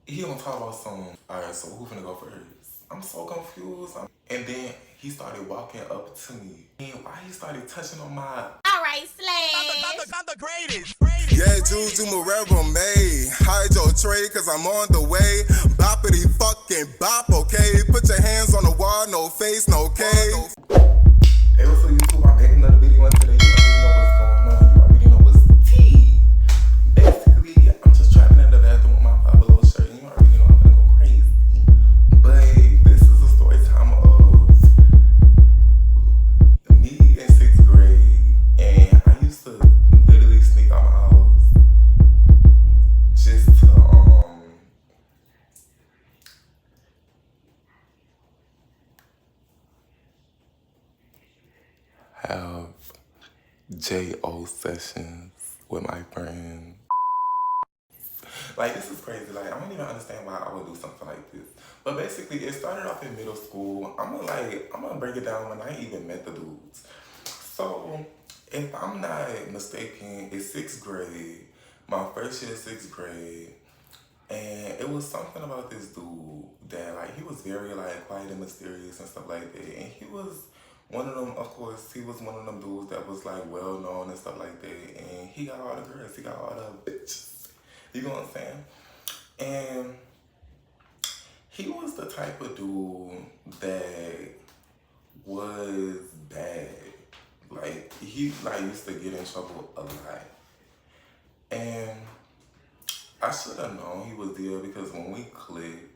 he gonna talk about some. All right, so who finna go first? I'm so confused. And then he started walking up to me. And why he started touching on my. Alright, Slash. I'm the greatest. Yeah, Juju Morero made. Hide your tray, cause I'm on the way. Boppity fucking bop, okay? Put your hands on the wall, no face, no case. Hey, what's up, YouTube? I'm back in another video, and today you already know what's going on. You already know what's tea. Basically, I'm just trapping in the bathroom with my Pablo shirt, and you already know I'm gonna go crazy. But this is a story time of me in 6th grade, and I used to literally sneak out my house just to have J.O. sessions with my friends. Like, this is crazy. Like, I don't even understand why I would do something like this. But basically, it started off in middle school. I'm gonna break it down when I even met the dudes. So, if I'm not mistaken, it's 6th grade, my first year of 6th grade. And it was something about this dude that, like, he was very, like, quiet and mysterious and stuff like that. And he was one of them, of course, he was one of them dudes that was, like, well known and stuff like that. And he got all the girls, he got all the bitches. You know what I'm saying? And he was the type of dude that was bad. Like, he, like, used to get in trouble a lot. And I should have known he was there because when we clicked,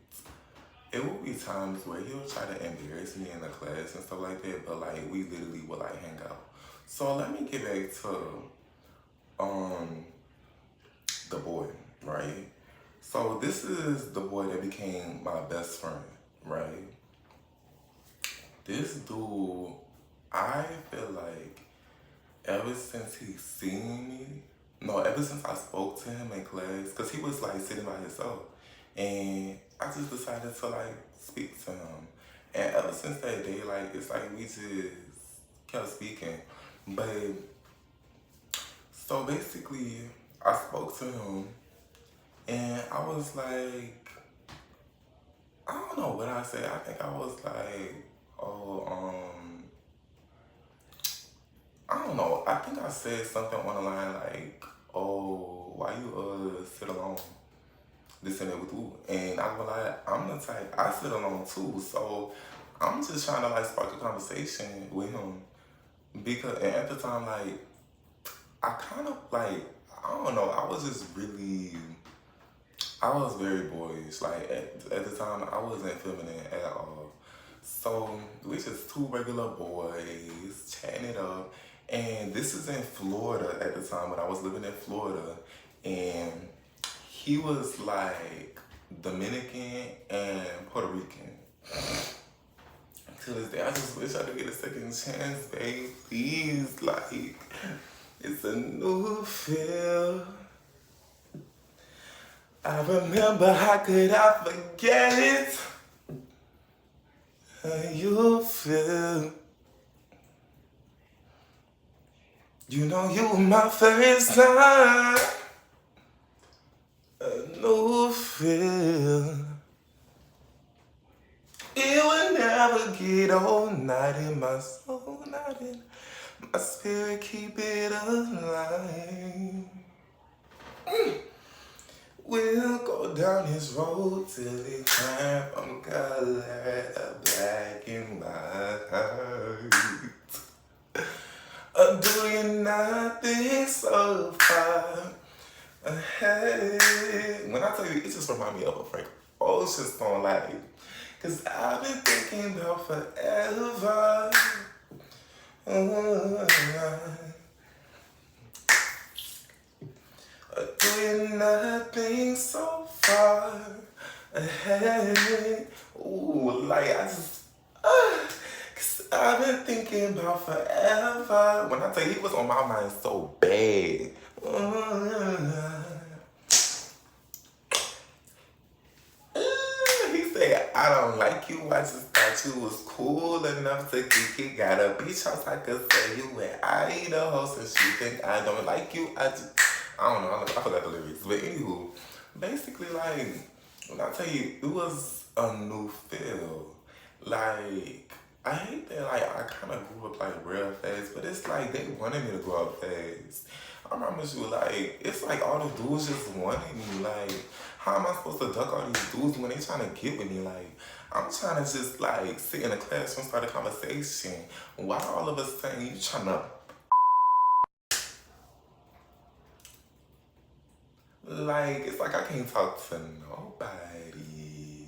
it would be times where he would try to embarrass me in the class and stuff like that, but like we literally would like hang out. So let me get back to the boy, right? So this is the boy that became my best friend, right? This dude, I feel like ever since he seen me, no, ever since I spoke to him in class, because he was like sitting by himself, and I just decided to like speak to him. And ever since that day, like, it's like we just kept speaking. But so basically, I spoke to him, and I was like, I don't know what I said. I think I was like, oh, I don't know. I think I said something on the line like, oh, why you sit alone? This and that with you. And I was like, I'm the type, I sit alone too. So I'm just trying to like spark a conversation with him. Because and at the time, like, I kind of like, I don't know, I was just really, I was very boyish. Like at the time, I wasn't feminine at all. So we just two regular boys chatting it up. And this is in Florida at the time when I was living in Florida. And he was like Dominican and Puerto Rican. To this day, I just wish I could get a second chance, babe. Please, like, it's a new feel. I remember, how could I forget it? How you feel. You know you were my first time. A new feel. It will never get old, not in my soul, not in my spirit, keep it alive. We'll go down this road till it's time from color of black and white. Do you not think so far ahead? When I tell you, it just reminds me of a Frank Ocean song, like, cause I've been thinking about forever. Do you not think so far ahead? Ooh, like I just, cause I've been thinking about forever. When I tell you, he was on my mind so bad. He said, I don't like you, I just thought you was cool enough to kick it. Got a beach house I could say you and I ain't a host and she think I don't like you. I don't know, I forgot the lyrics. But anywho, basically like, when I tell you, it was a new feel. Like, I hate that, like, I kind of grew up, like, real fast, but it's like they wanted me to grow up fast. I promise you, like, it's like all the dudes just wanted me. Like, how am I supposed to duck all these dudes when they trying to get with me? Like, I'm trying to just, like, sit in a classroom, start a conversation. Why all of a sudden you trying to, like, it's like I can't talk to nobody.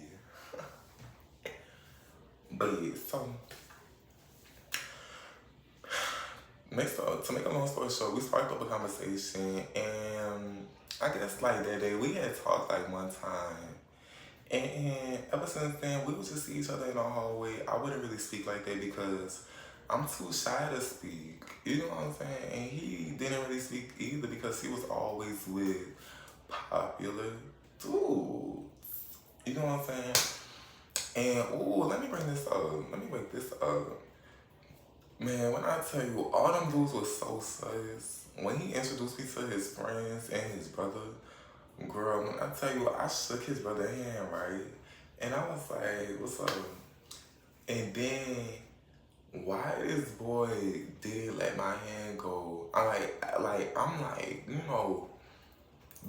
But yeah, so to make a long story short, we sparked up a conversation, and I guess like that day we had talked like one time, and ever since then we would just see each other in the hallway. I wouldn't really speak like that because I'm too shy to speak. You know what I'm saying? And he didn't really speak either because he was always with popular dudes. You know what I'm saying? And ooh, let me bring this up. Let me wake this up. Man, when I tell you, all them dudes was so sus. When he introduced me to his friends and his brother, girl, when I tell you, I shook his brother hand, right? And I was like, what's up? And then, why this boy did let my hand go? I'm like, you know,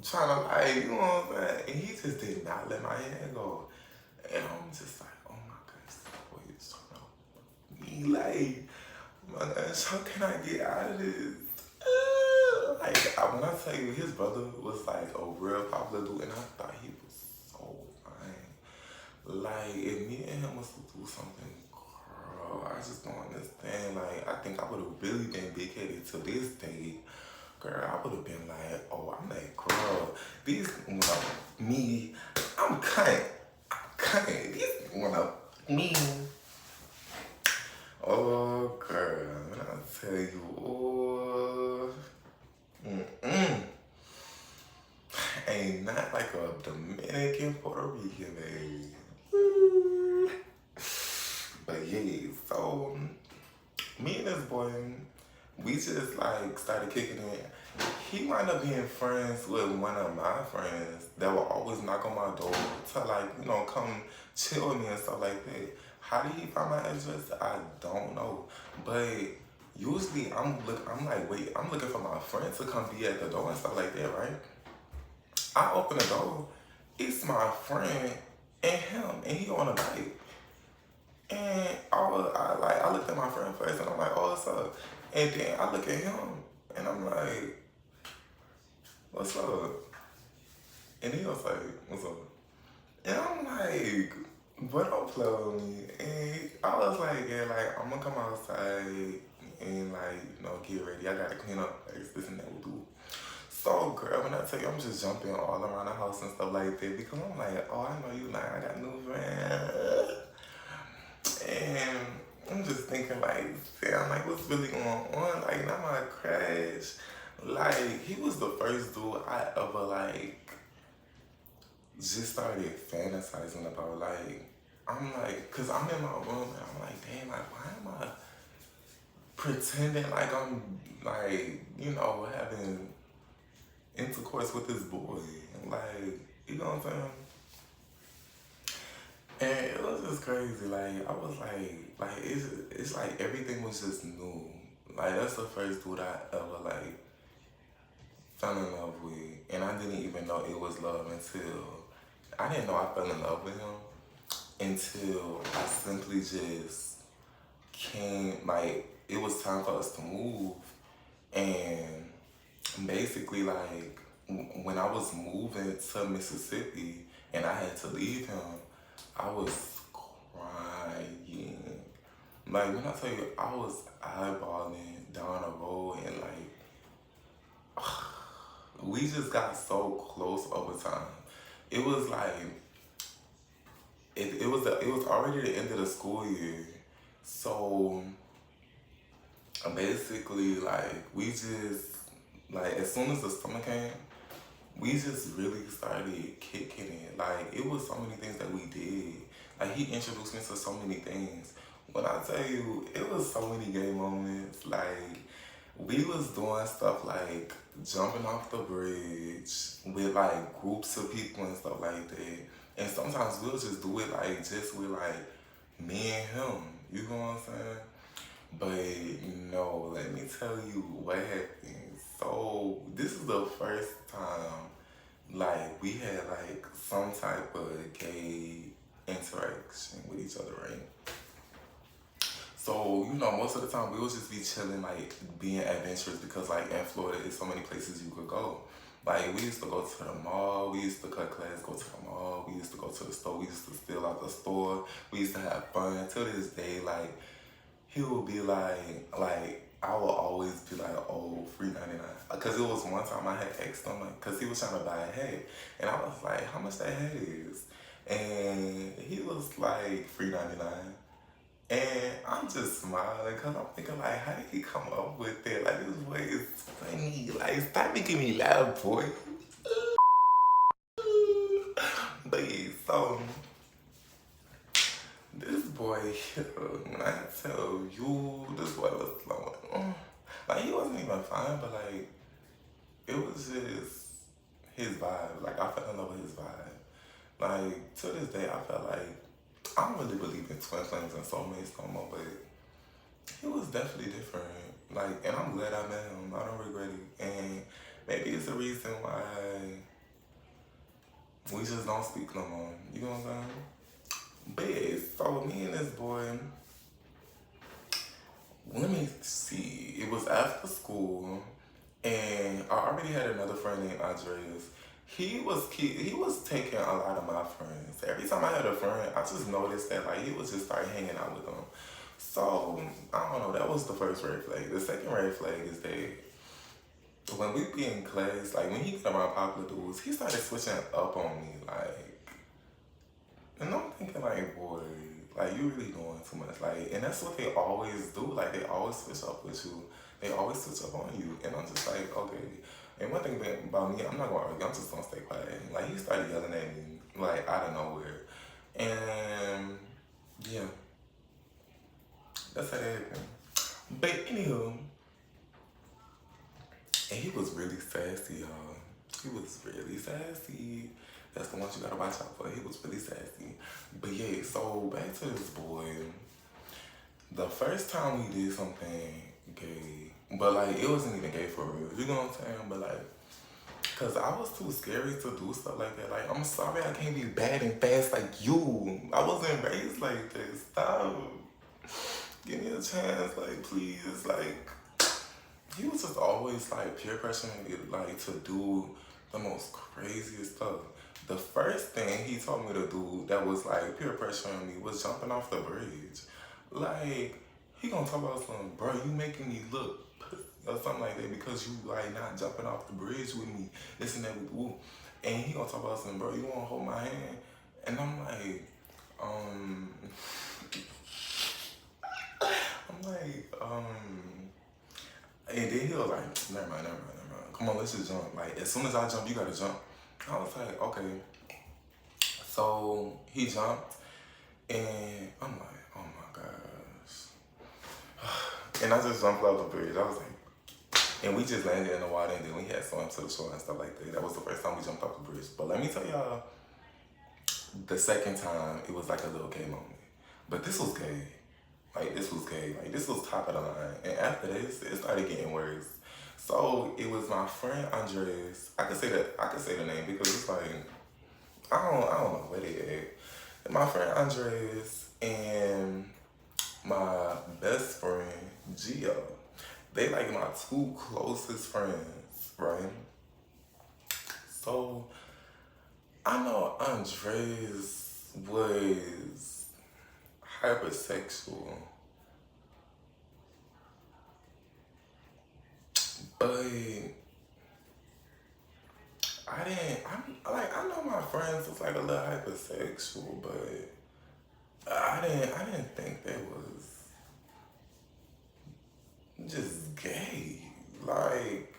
trying to like, you know what I'm saying? And he just did not let my hand go. And I'm just like, oh my goodness, this boy is trying to me like, my gosh, how can I get out of this? When I tell you, his brother was like a real popular dude, and I thought he was so fine. Like, if me and him was to do something, girl, I just don't understand. Like, I think I would have really been big headed to this day. Girl, I would have been like, oh, I'm that girl. These, me, I'm kind. These, me. Oh, girl, when I tell you, oh, ain't not like a Dominican, Puerto Rican, baby. But yeah, so me and this boy, we just like started kicking it. He wound up being friends with one of my friends that would always knock on my door to like, you know, come chill with me and stuff like that. How did he find my address? I don't know. But usually I'm looking for my friend to come be at the door and stuff like that, right? I open the door, it's my friend and him, and he on a bike. And I looked at my friend first and I'm like, oh, what's up? And then I look at him and I'm like, what's up? And he was like, what's up? And I'm like, but don't play with me. And I was like, yeah, like, I'm gonna come outside and like, you know, get ready. I gotta clean up, like, this and that will do. So, girl, when I tell you, I'm just jumping all around the house and stuff like that because I'm like, oh, I know you like, I got new friends. And I'm just thinking like, damn, like, what's really going on? Like, not my crash. Like, he was the first dude I ever, like, just started fantasizing about. Like, I'm like, cause I'm in my room and I'm like, damn, like, why am I pretending like I'm, like, you know, having intercourse with this boy? Like, you know what I'm saying? And it was just crazy. Like, I was like, it's like everything was just new. Like, that's the first dude I ever, like, fell in love with. And I didn't even know it was love I didn't know I fell in love with him until I simply just like, it was time for us to move. And basically, like, when I was moving to Mississippi and I had to leave him, I was crying. Like, when I tell you, I was eyeballing down the road and like, we just got so close over time. It was like, it was already the end of the school year. So basically, like, we just, like, as soon as the summer came, we just really started kicking it. Like, it was so many things that we did. Like, he introduced me to so many things. When I tell you, it was so many gay moments. Like, we was doing stuff like jumping off the bridge with, like, groups of people and stuff like that. And sometimes we'll just do it like just with like me and him. You know what I'm saying? But no, let me tell you what happened. So this is the first time like we had like some type of gay interaction with each other, right? So, you know, most of the time we would just be chilling, like being adventurous because like in Florida, there's so many places you could go. Like we used to go to the mall, we used to cut class, go to the mall, we used to go to the store, we used to steal out the store, we used to have fun. To this day, like he would be like I will always be like, oh, free 99. Cause it was one time I had asked him, like, cause he was trying to buy a hat. And I was like, how much that hat is? And he was like, free 99. And I'm just smiling because I'm thinking, like, how did he come up with that? Like, this boy is funny. Like, stop making me laugh, boy. But yeah, so this boy, when I tell you, this boy was flowing. Like, he wasn't even fine, but like, it was just his vibe. Like, I fell in love with his vibe. Like, to this day, I felt like I don't really believe in twin flames and soulmates no more, but he was definitely different. Like, and I'm glad I met him. I don't regret it. And maybe it's the reason why we just don't speak no more. You know what I'm saying? But yeah, so me and this boy, let me see. It was after school, and I already had another friend named Andreas. He was taking a lot of my friends. Every time I had a friend, I just noticed that like he would just start hanging out with them. So I don't know. That was the first red flag. The second red flag is that when we be in class, like when he get around popular dudes, he started switching up on me, like, and I'm thinking like, boy, like you really doing too much, like, and that's what they always do, like they always switch up with you, they always switch up on you, and I'm just like, okay. And one thing about me, I'm not gonna argue, I'm just gonna stay quiet. Like he started yelling at me, like out of nowhere, and yeah, that's how that happened. But anywho. And he was really sassy, y'all. He was really sassy. That's the one you gotta watch out for. He was really sassy. But yeah, so back to this boy. The first time we did something gay, but like it wasn't even gay for real. You know what I'm saying? But like, cause I was too scary to do stuff like that. Like, I'm sorry I can't be bad and fast like you. I wasn't raised like this. Stop. Give me a chance, like please, like. He was just always like peer pressuring me like to do the most craziest stuff. The first thing he told me to do that was like peer pressuring me was jumping off the bridge. Like he gonna talk about something, bro, you making me look or something like that because you like not jumping off the bridge with me. This and that with woo. And he gonna talk about something, bro, you wanna hold my hand? And I'm like, and then he was like, never mind. Come on, let's just jump. Like, as soon as I jump, you gotta jump. I was like, okay. So he jumped, and I'm like, oh my gosh. And I just jumped off the bridge. I was like, and we just landed in the water, and then we had swam to the shore and stuff like that. That was the first time we jumped off the bridge. But let me tell y'all, the second time, it was like a little gay moment. But this was gay. Like, this was gay. Like, this was top of the line. And after this, it started getting worse. So, it was my friend Andres. I could say the name because it's like, I don't know where they at. My friend Andres and my best friend, Gio. They like my two closest friends, right? So, I know Andres was hypersexual, but I know my friends was like a little hypersexual, but I didn't think that was just gay. Like,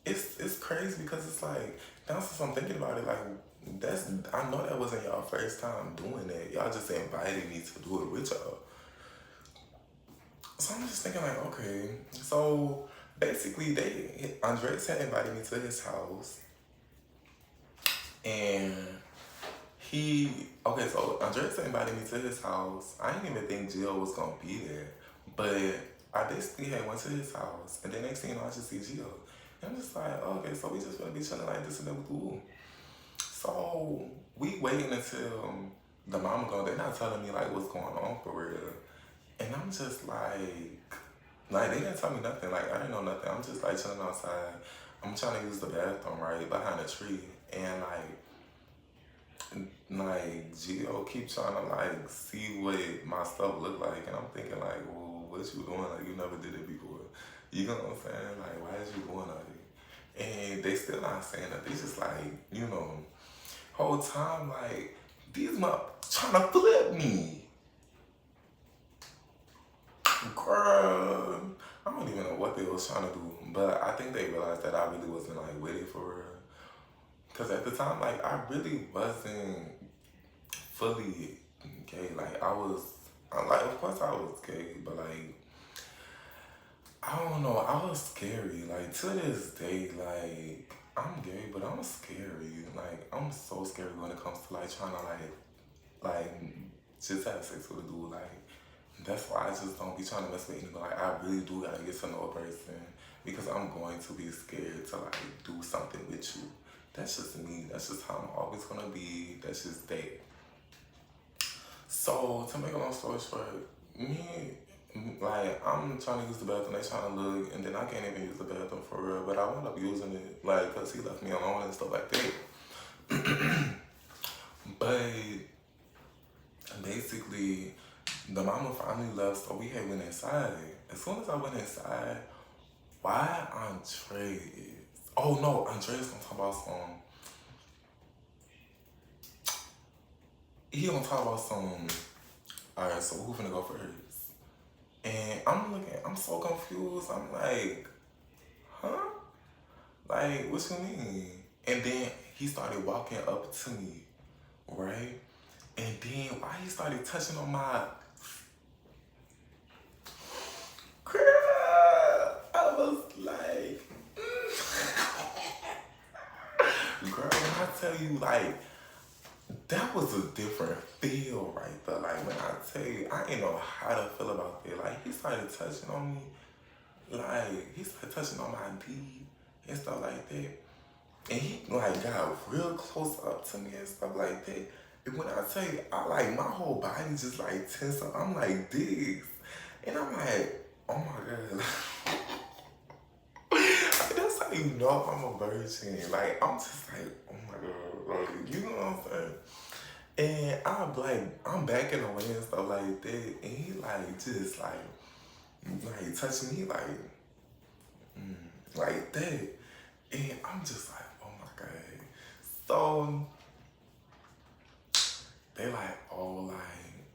it's crazy because it's like, now since I'm thinking about it, like, I know that wasn't y'all first time doing that. Y'all just invited me to do it with y'all. So I'm just thinking like, okay. So basically Andres had invited me to his house, and Okay, so Andres invited me to his house. I didn't even think Jill was gonna be there. But I basically had went to his house, and then next thing you know, I just see Jill. And I'm just like, okay, so we just gonna be chilling like this and then with woo. So we waiting until the mama go. They're not telling me like what's going on for real. And I'm just like they didn't tell me nothing. Like I didn't know nothing. I'm just like chilling outside. I'm trying to use the bathroom right behind a tree, and like Gio keep trying to like see what my stuff look like, and I'm thinking like, well, what you doing? Like you never did it before. You know what I'm saying? Like why is you doing all that? And they still not saying that. They just like whole time like these trying to flip me, girl. I don't even know what they was trying to do, but I think they realized that I really wasn't like with it for real. Cause at the time, like I really wasn't fully gay. Like like of course I was gay, but like I don't know, I was scary. Like to this day, like I'm gay, but I'm scary. Like I'm so scary when it comes to like trying to like just have sex with a dude. Like that's why I just don't be trying to mess with anybody. Like I really do gotta get to know a person because I'm going to be scared to like do something with you. That's just me. That's just how I'm always gonna be. That's just that. So to make a long story short, like I'm trying to use the bathroom, they trying to look, and then I can't even use the bathroom for real. But I wound up using it, like, cause he left me alone and stuff like that. But basically, the mama finally left, so we had went inside. As soon as I went inside, why Andres? Oh no, Andres gonna talk about some. He gonna talk about some. All right, so who finna go first? And I'm so confused. I'm like, huh? Like, what you mean? And then he started walking up to me, right? And then why he started touching on my girl? I was like, girl, when I tell you, like, that was a different feel right there. Like, when I tell you, I didn't know how to feel about that. Like, he started touching on me. Like, he started touching on my D and stuff like that. And he, like, got real close up to me and stuff like that. And when I tell you, my whole body just, like, tense up. I'm like, this. And I'm like, oh, my God. That's how you know I'm a virgin. Like, I'm just like, oh, my God. Like, you know what I'm saying? And I'm backing away and stuff like that. And he, like, just, like touching me, like that. And I'm just like, oh, my God. So they like, oh, like,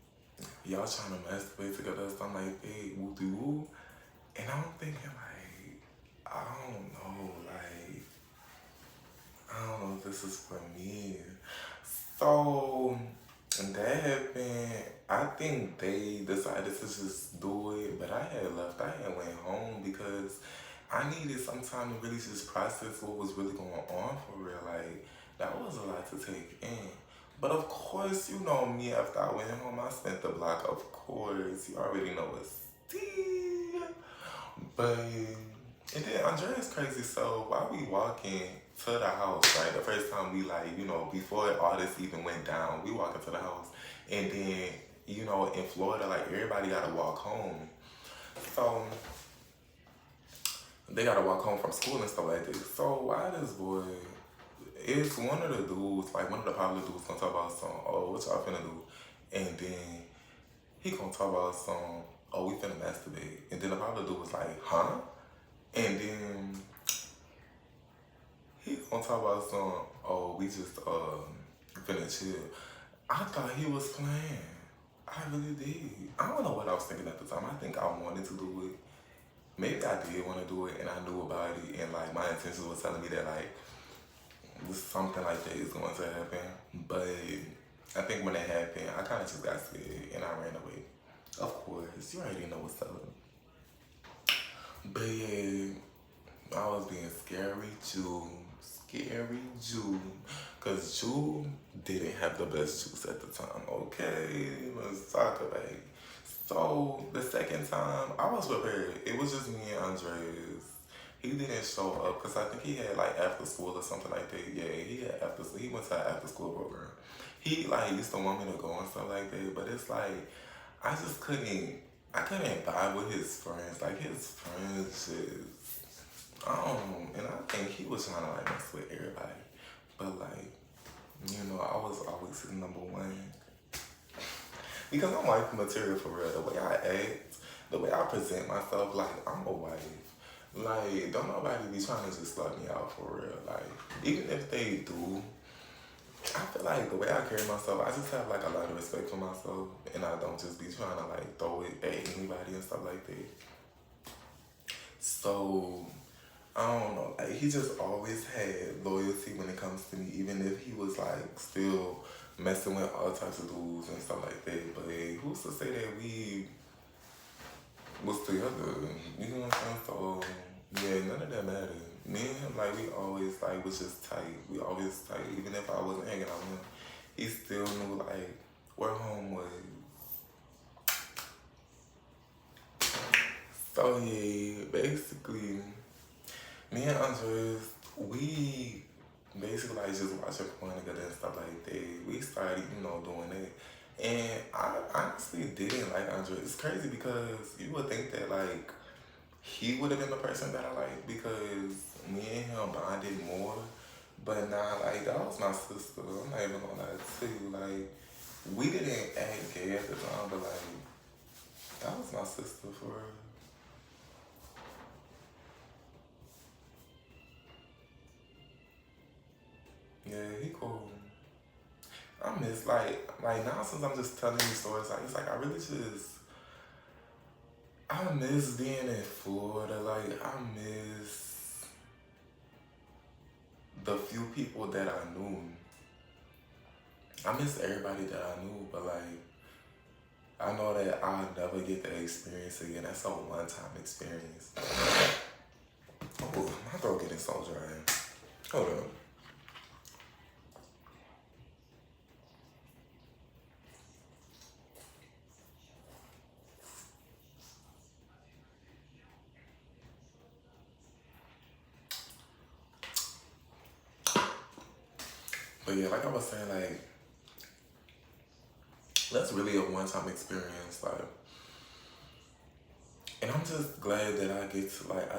y'all trying to masturbate together or something like that, woo-doo-woo. And I'm thinking, like, I don't know, like, I don't know if this is for me. So that happened. I think they decided to just do it, but I had left. I had went home because I needed some time to really just process what was really going on for real. Like, that was a lot to take in. But of course, you know me, after I went home, I spent the block, of course. You already know what's tea. But, and then Andrea's crazy, so while we walking to the house, right, the first time we before all this even went down, we walking to the house, and then, in Florida, like, everybody gotta walk home. So, they gotta walk home from school and stuff like this. So, why this boy, it's one of the dudes, like, one of the popular dudes gonna talk about some, oh, what y'all finna do? And then he gonna talk about some, oh, we finna masturbate. And then the popular dude was like, huh? And then he gonna talk about some, oh, we just finna chill. I thought he was playing. I really did. I don't know what I was thinking at the time. I think I wanted to do it. Maybe I did want to do it and I knew about it, and like my intentions was telling me that like something like that is going to happen. But I think when it happened, I kind of just got scared and I ran away. Of course, you already know what's up. But yeah, I was being scary Jew. Cause Jew didn't have the best juice at the time. Okay, let's talk about it. So the second time, I was prepared. It was just me and Andres. He didn't show up because I think he had like after school or something like that. Yeah, he had after. He went to an after school program. He like used to want me to go and stuff like that, but it's like I just couldn't. I couldn't vibe with his friends. Like his friends just, and I think he was trying to like mess with everybody. But like, I was always his number one. Because I'm wife material for real. The way I act, the way I present myself, like I'm a wife. Like, don't nobody be trying to just slut me out for real. Like, even if they do, I feel like the way I carry myself, I just have like a lot of respect for myself, and I don't just be trying to like throw it at anybody and stuff like that. So I don't know, like he just always had loyalty when it comes to me, even if he was like still messing with all types of dudes and stuff like that. But who's to say that we was together? You know what I'm saying? So yeah, none of that mattered. Me and him, like we always like was just tight. We always tight. Even if I wasn't hanging out with him, he still knew like where home was. So yeah, basically, me and Andres, we basically like just watching porn together and stuff like that. We started, doing that. And I honestly didn't like Andres. It's crazy because you would think that like he would have been the person that I like because me and him bonded more. But nah, like that was my sister. I'm not even gonna lie to you. Like we didn't act gay at the time, but like that was my sister for real. Yeah, he cool. I miss like now since I'm just telling you stories, like it's like I really just I miss being in Florida. Like I miss the few people that I knew. I miss everybody that I knew, but like I know that I'll never get that experience again. That's a one-time experience. Oh, my throat getting so dry. Hold on. But yeah, like I was saying, like that's really a one-time experience. Like, and I'm just glad that I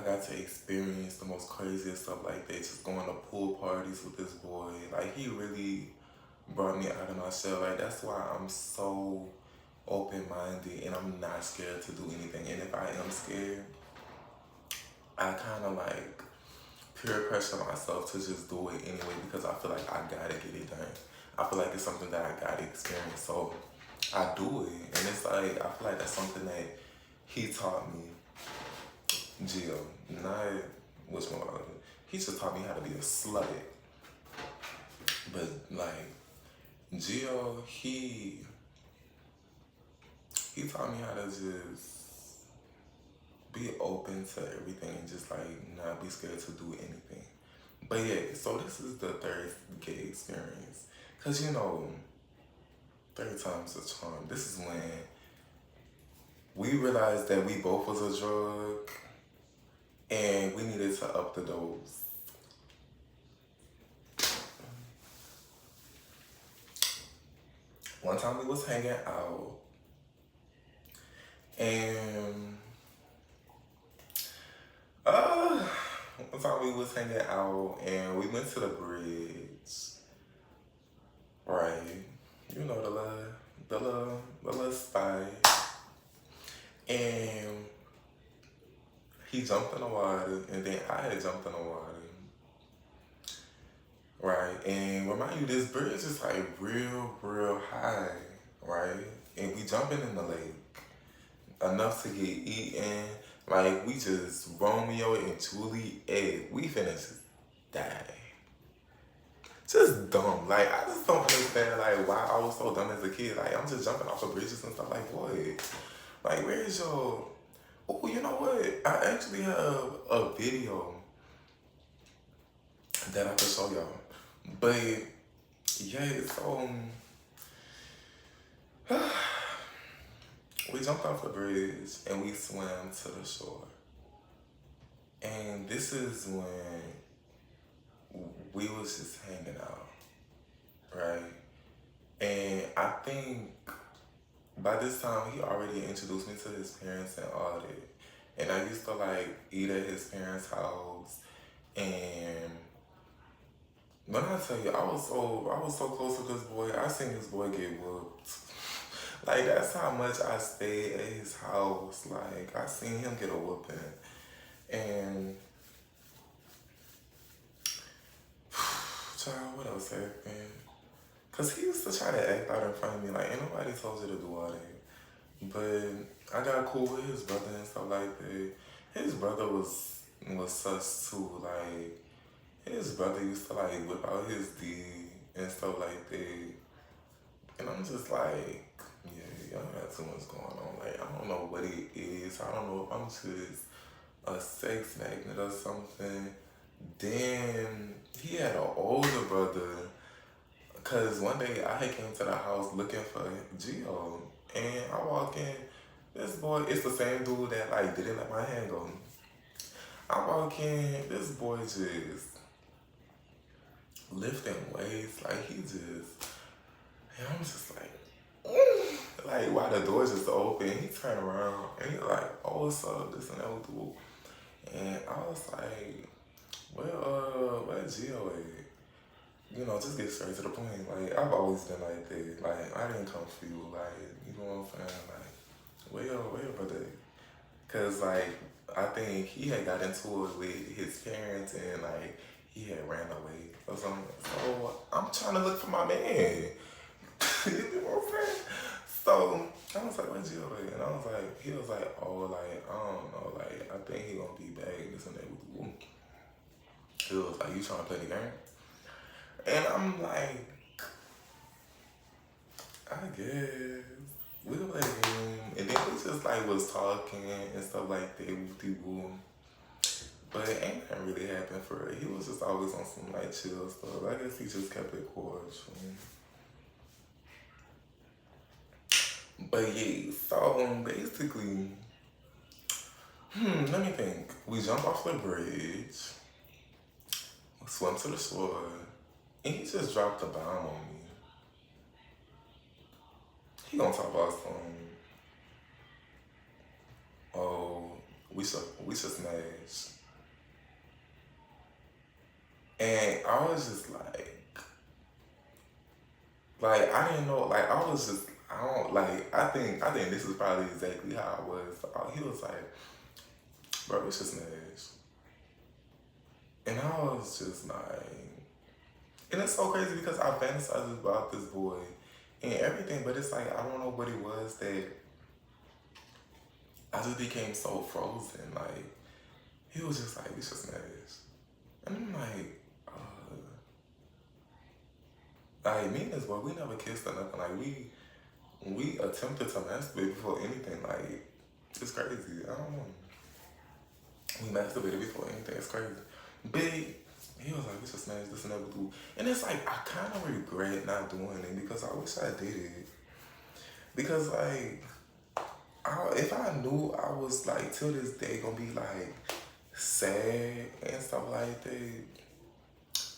got to experience the most craziest stuff like that. Just going to pool parties with this boy. Like he really brought me out of my shell. Like that's why I'm so open-minded and I'm not scared to do anything. And if I am scared, I kind of like peer pressure myself to just do it anyway because I feel like I gotta get it done. I feel like it's something that I gotta experience. So I do it. And it's like, I feel like that's something that he taught me. Gio, not which one of it. He just taught me how to be a slut. But like, Gio, he taught me how to just be open to everything and just like not be scared to do anything. But yeah, so this is the third gay experience. Cause third time's a charm. This is when we realized that we both was a drug and we needed to up the dose. One time we was hanging out and one time we was hanging out and we went to the bridge. Right. You know the little spot. And he jumped in the water and then I had jumped in the water. Right. And remind you this bridge is like real high, right? And we jumping in the lake. Enough to get eaten. Like we just Romeo and Juliet. We finna just die. Just dumb. Like I just don't understand like why I was so dumb as a kid. Like I'm just jumping off of bridges and stuff like what? Like where's your oh, you know what? I actually have a video that I can show y'all. But yeah, so we jumped off the bridge and we swam to the shore. And this is when we was just hanging out, right? And I think by this time he already introduced me to his parents and all that. And I used to like eat at his parents' house. And when I tell you, I was so close with this boy. I seen this boy get whooped. Like that's how much I stayed at his house. Like I seen him get a whooping. And child, what else happened? Cause he used to try to act out in front of me. Like ain't nobody told you to do all that. But I got cool with his brother and stuff like that. His brother was sus too. Like his brother used to like whip out his D and stuff like that. And I'm just like, yeah, y'all got too much going on. Like I don't know what it is. I don't know if I'm just a sex magnet or something. Then he had an older brother. Cause one day I had came to the house looking for Gio, and I walk in. This boy, it's the same dude that like didn't let my hand go. I walk in, this boy just lifting weights, like he just, and I'm just like, like while the door just open, he turned around and he like, oh, what's up, this and that with the whoop. And I was like, well, where's Gio at? You know, just get straight to the point. Like, I've always been like that. Like, I didn't come for you. Like, you know what I'm saying? Like, where your brother at? Cause like, I think he had got into it with his parents and like, he had ran away or something. So, I'm trying to look for my man. You know what I'm saying? So, I was like, where's Gio at? And I was like, he was like, oh, like, I don't know. Like, I think he gonna be back, this and that with the woo. He was like, you trying to play the game? And I'm like, I guess we were like, and then we just like was talking and stuff like that with people. But ain't nothing really happened for real. He was just always on some like chill stuff. I guess he just kept it cordial. But yeah, so basically, let me think. We jumped off the bridge, swam to the shore, and he just dropped a bomb on me. He gonna talk about some, oh, we should smash. And I was just like I didn't know, like I was just, I don't, like, I think this is probably exactly how I was. He was like, bro, we should smash. And I was just like, and it's so crazy because I fantasized about this boy and everything, but it's like, I don't know what it was that I just became so frozen. Like, he was just like, we should smash. And I'm like, me and this boy, we never kissed or nothing. Like, we attempted to masturbate before anything. Like, it's crazy. I don't know. We masturbated before anything. It's crazy. Big. He was like, we should smash this and that with you. And it's like, I kind of regret not doing it because I wish I did it. Because, like, if I knew I was, like, till this day gonna be, like, sad and stuff like that,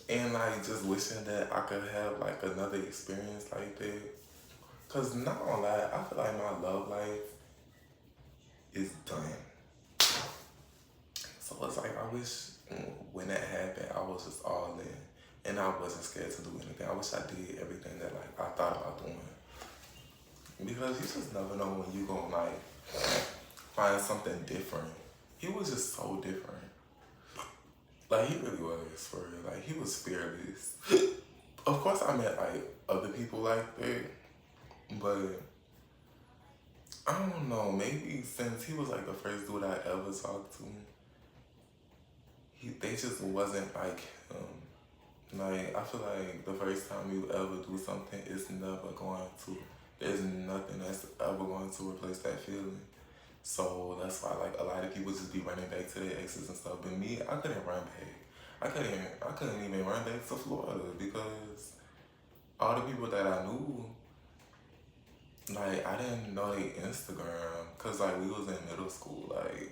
and, like, just wishing that I could have, like, another experience like that. Because, not gonna lie, I feel like my love life is done. So it's like, I wish when that happened, I was just all in. And I wasn't scared to do anything. I wish I did everything that, like, I thought about doing. Because you just never know when you gonna, like, find something different. He was just so different. Like, he really was, for real. Like, he was fearless. Of course, I met, like, other people like that. But I don't know. Maybe since he was, like, the first dude I ever talked to, they just wasn't like him. Like, I feel like the first time you ever do something, it's never going to, there's nothing that's ever going to replace that feeling. So that's why, like, a lot of people just be running back to their exes and stuff. But me, I couldn't run back. I couldn't even run back to Florida because all the people that I knew, like, I didn't know they Instagram, cause like we was in middle school, like,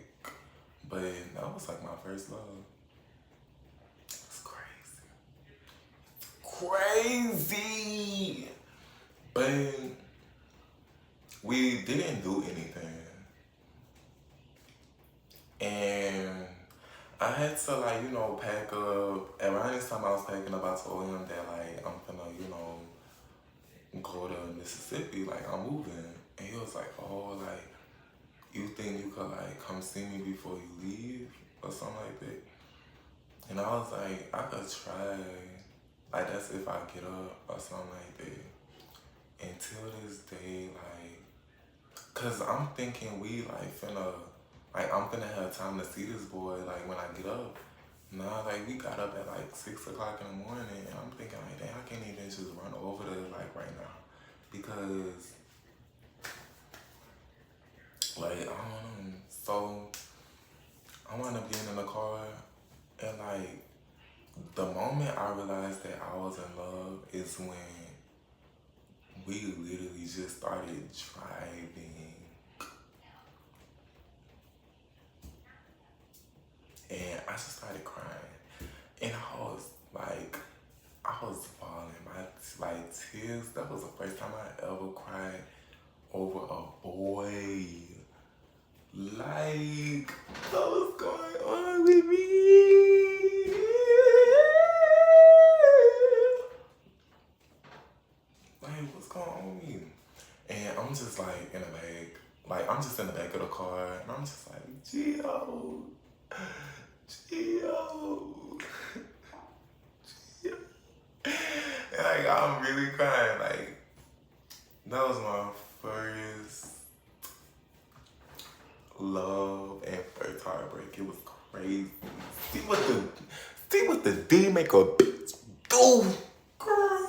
but that was like my first love. It's crazy. But we didn't do anything. And I had to, like, you know, pack up. Around this time I was packing up, I told him that, like, I'm finna, you know, go to Mississippi, like, I'm moving. And he was like, oh, like, you think you could, like, come see me before you leave? Or something like that. And I was like, I could try. Like, that's if I get up or something like that. Until this day, like, cause I'm thinking we, like, I'm finna have time to see this boy, like, when I get up. Nah, like, we got up at, like, 6 o'clock in the morning, and I'm thinking, like, damn, I can't even just run over there, like, right now. Because, like, I don't know. So, I wound up getting in the car, and, like, the moment I realized that I was in love is when we literally just started driving. And I just started crying. And I was falling. My like tears. That was the first time I ever cried over a boy. Like, what was going on with me? Like, what's going on with me? And I'm just like in the back. Like, I'm just in the back of the car. And I'm just like, Gio. Gio. And like, I'm really crying. Like, that was my first love and first heartbreak. It was crazy. See what the D make a bitch do, girl.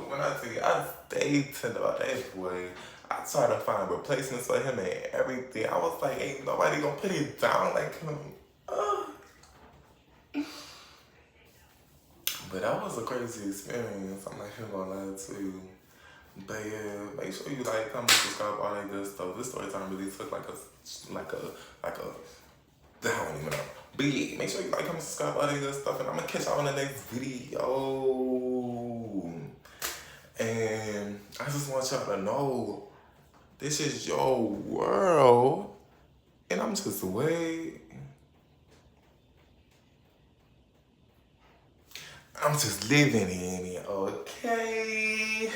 When I tell you, I stayed tender about that boy. I tried to find replacements for him and everything. I was like, ain't nobody gonna put it down like him. But that was a crazy experience. I'm not even gonna lie to you. But yeah, make sure you like, comment, subscribe, all that good stuff. This story time really took like a, I don't even know. But yeah, make sure you like, comment, subscribe, all that good stuff. And I'm gonna catch y'all in the next video. And I just want y'all to know, this is your world. And I'm just I'm just living in it, okay?